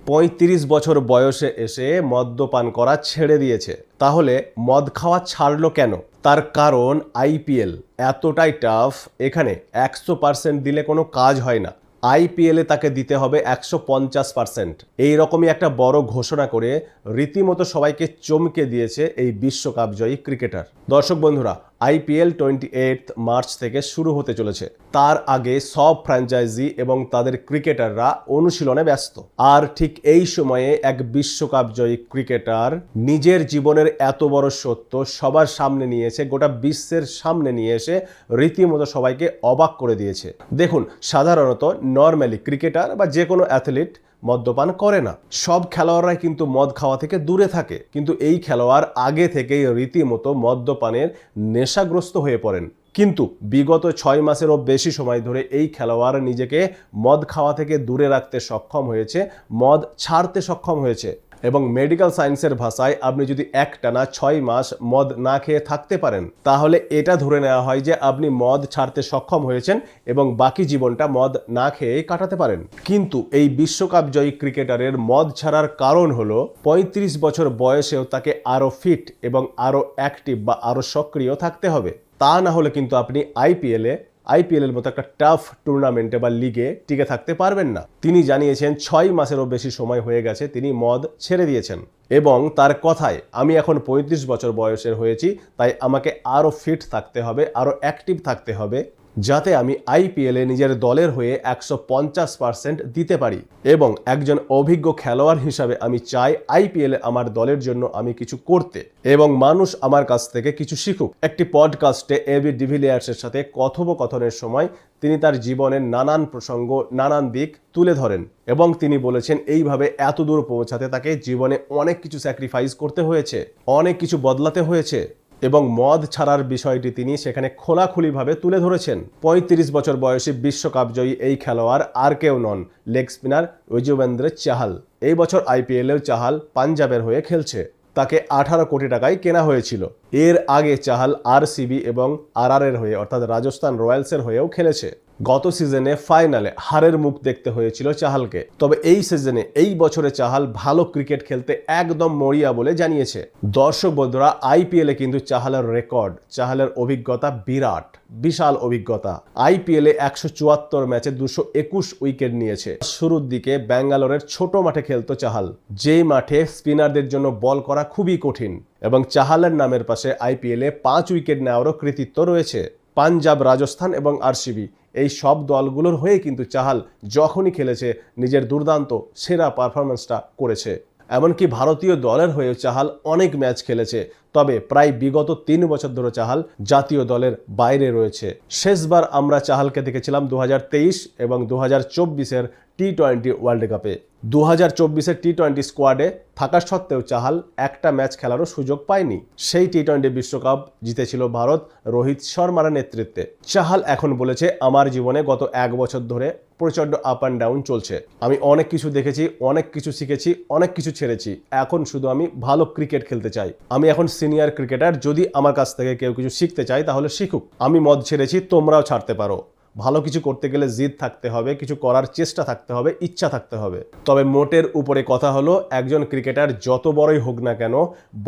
35 বছর বয়সে এসে মদ্যপান করা ছেড়ে দিয়েছে। তাহলে মদ খাওয়া ছাড়লো কেন? তার কারণ আইপিএল এতটাই টাফ, এখানে 100% দিলে কোনো কাজ হয় না। আইপিএলে তাকে দিতে হবে 150%। এইরকমই একটা বড় ঘোষণা করে রীতিমতো সবাইকে চমকে দিয়েছে এই বিশ্বকাপ জয়ী ক্রিকেটার। দর্শক বন্ধুরা, আইপিএল 28 মার্চ থেকে শুরু হতে চলেছে। তার আগে সব ফ্র্যাঞ্চাইজি এবং তাদের ক্রিকেটাররা অনুশীলনে ব্যস্ত। আর ঠিক এই সময়ে এক বিশ্বকাপ জয়ী ক্রিকেটার নিজের জীবনের এত বড় সত্য সবার সামনে নিয়ে এসে, গোটা বিশ্বের সামনে নিয়ে এসে রীতিমতো সবাইকে অবাক করে দিয়েছে। দেখুন, সাধারণত নর্মালি ক্রিকেটার বা যে কোনো অ্যাথলিট মদ্যপান করে না। সব খেলোয়াড়রাই কিন্তু মদ খাওয়া থেকে দূরে থাকে, কিন্তু এই খেলোয়াড় আগে থেকেই রীতিমতো মদ্যপানের নেশাগ্রস্ত হয়ে পড়েন। কিন্তু বিগত 6 মাসেরও বেশি সময় ধরে এই খেলোয়াড় নিজেকে মদ খাওয়া থেকে দূরে রাখতে সক্ষম হয়েছে, মদ ছাড়তে সক্ষম হয়েছে। এবং মেডিকেল সায়েন্সের ভাষায় আপনি যদি একটানা 6 মাস মদ না খেয়ে থাকতে পারেন, তাহলে এটা ধরে নেওয়া হয় যে আপনি মদ ছাড়তে সক্ষম হয়েছেন এবং বাকি জীবনটা মদ না খেয়েই কাটাতে পারেন। কিন্তু এই বিশ্বকাপ জয়ী ক্রিকেটারের মদ ছাড়ার কারণ হলো 35 বছর বয়সেও তাকে আরও ফিট এবং আরও অ্যাক্টিভ বা আরও সক্রিয় থাকতে হবে। তা না হলে কিন্তু আপনি আইপিএলের মতো একটা টাফ টুর্নামেন্টে বা লিগে টিকে থাকতে পারবেন না। তিনি জানিয়েছেন 6 মাসেরও বেশি সময় হয়ে গেছে তিনি মদ ছেড়ে দিয়েছেন এবং তার কথায়, আমি এখন 35 বছর বয়সের হয়েছি, তাই আমাকে আরও ফিট থাকতে হবে, আরও অ্যাক্টিভ থাকতে হবে, যাতে আমি আইপিএলে নিজের দলের হয়ে 150% দিতে পারি। এবং একজন অভিজ্ঞ খেলোয়াড় হিসাবে আমি চাই আইপিএলে আমার দলের জন্য আমি কিছু করতে এবং মানুষ আমার কাছ থেকে কিছু শিখুক। একটি পডকাস্টে এবি ডিভিলিয়ার্সের সাথে কথোপকথনের সময় তিনি তার জীবনের নানান প্রসঙ্গ, নানান দিক তুলে ধরেন এবং তিনি বলেছেন এইভাবে এত দূর পৌঁছাতে তাকে জীবনে অনেক কিছু স্যাক্রিফাইস করতে হয়েছে, অনেক কিছু বদলাতে হয়েছে এবং মদ ছাড়ার বিষয়টি তিনি সেখানে খোলাখুলিভাবে তুলে ধরেছেন। 35 বছর বয়সী বিশ্বকাপ জয়ী এই খেলোয়াড় আর কেউ নন, লেগ স্পিনার যুজবেন্দ্র চাহাল। এই বছর আইপিএলেও চাহাল পাঞ্জাবের হয়ে খেলছে। তাকে 18 কোটি টাকায় কেনা হয়েছিল। এর আগে চাহাল আরসিবি এবং আরআরের হয়ে অর্থাৎ রাজস্থান রয়্যালসের হয়েও খেলেছে। গত সিজনে ফাইনালে হারের মুখ দেখতে হয়েছিল চাহালকে, তবে এই সিজনে, এই বছরে চাহাল ভালো ক্রিকেট খেলতে একদম মরিয়া বলে জানিয়েছে। দর্শক বন্ধুরা, আইপিএলে কিন্তু চাহালের রেকর্ড, চাহালের অভিজ্ঞতা বিরাট, বিশাল অভিজ্ঞতা। আইপিএলে 174 ম্যাচে 221 উইকেট নিয়েছে। শুরুর দিকে ব্যাঙ্গালোরের ছোট মাঠে খেলতো চাহাল, যেই মাঠে স্পিনারদের জন্য বল করা খুবই কঠিন, এবং চাহালের নামের পাশে আইপিএলে 5 উইকেট নেওয়ারও কৃতিত্ব রয়েছে। পাঞ্জাব, রাজস্থান এবং আরসিবি এই সব দলগুলোর হয়ে কিন্তু চাহাল যখনই খেলেছে নিজের দুর্দান্ত সেরা পারফরমেন্সটা করেছে। এমনকি ভারতীয় দলের হয়েও চাহাল অনেক ম্যাচ খেলেছে, তবে প্রায় বিগত 3 বছর ধরে চাহাল জাতীয় দলের বাইরে রয়েছে। শেষবার আমরা চাহালকে দেখেছিলাম 2023 এবং 2024-এর টি-20 ওয়ার্ল্ড কাপে। 2024-এর টি-20 স্কোয়াডে থাকা সত্ত্বেও চাহাল একটা ম্যাচ খেলারও সুযোগ পায়নি। সেই টি-20 বিশ্বকাপ জিতেছিল ভারত রোহিত শর্মার নেতৃত্বে। চাহাল এখন বলেছে, আমার জীবনে গত 1 বছর ধরে প্রচণ্ড আপ অ্যান্ড ডাউন চলছে। আমি অনেক কিছু দেখেছি, অনেক কিছু শিখেছি, অনেক কিছু ছেড়েছি। এখন শুধু আমি ভালো ক্রিকেট খেলতে চাই। আমি এখন সিনিয়র ক্রিকেটার, যদি আমার কাছ থেকে কেউ কিছু শিখতে চায় তাহলে শিখুক। আমি মদ ছেড়েছি, তোমরাও ছাড়তে পারো। ভালো কিছু করতে গেলে জিদ থাকতে হবে, কিছু করার চেষ্টা থাকতে হবে, ইচ্ছা থাকতে হবে। তবে মোটের উপরে কথা হলো, একজন ক্রিকেটার যত বড়ই হোক না কেন,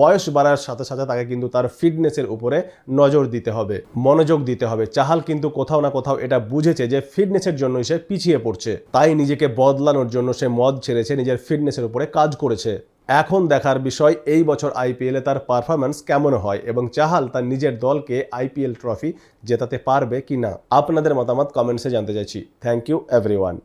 বয়স বাড়ার সাথে সাথে তাকে কিন্তু তার ফিটনেসের উপরে নজর দিতে হবে, মনোযোগ দিতে হবে। চাহাল কিন্তু কোথাও না কোথাও এটা বুঝেছে যে ফিটনেসের জন্য সে পিছিয়ে পড়ছে, তাই নিজেকে বদলানোর জন্য সে মদ ছেড়েছে, নিজের ফিটনেসের উপরে কাজ করেছে। এখন দেখার বিষয় এই বছর আইপিএলে তার পারফরম্যান্স কেমন হয় এবং চাহাল তার নিজের দলকে আইপিএল ট্রফি জেতাতে পারবে কিনা। আপনাদের মতামত কমেন্টসে জানতে চাইছি। Thank you everyone.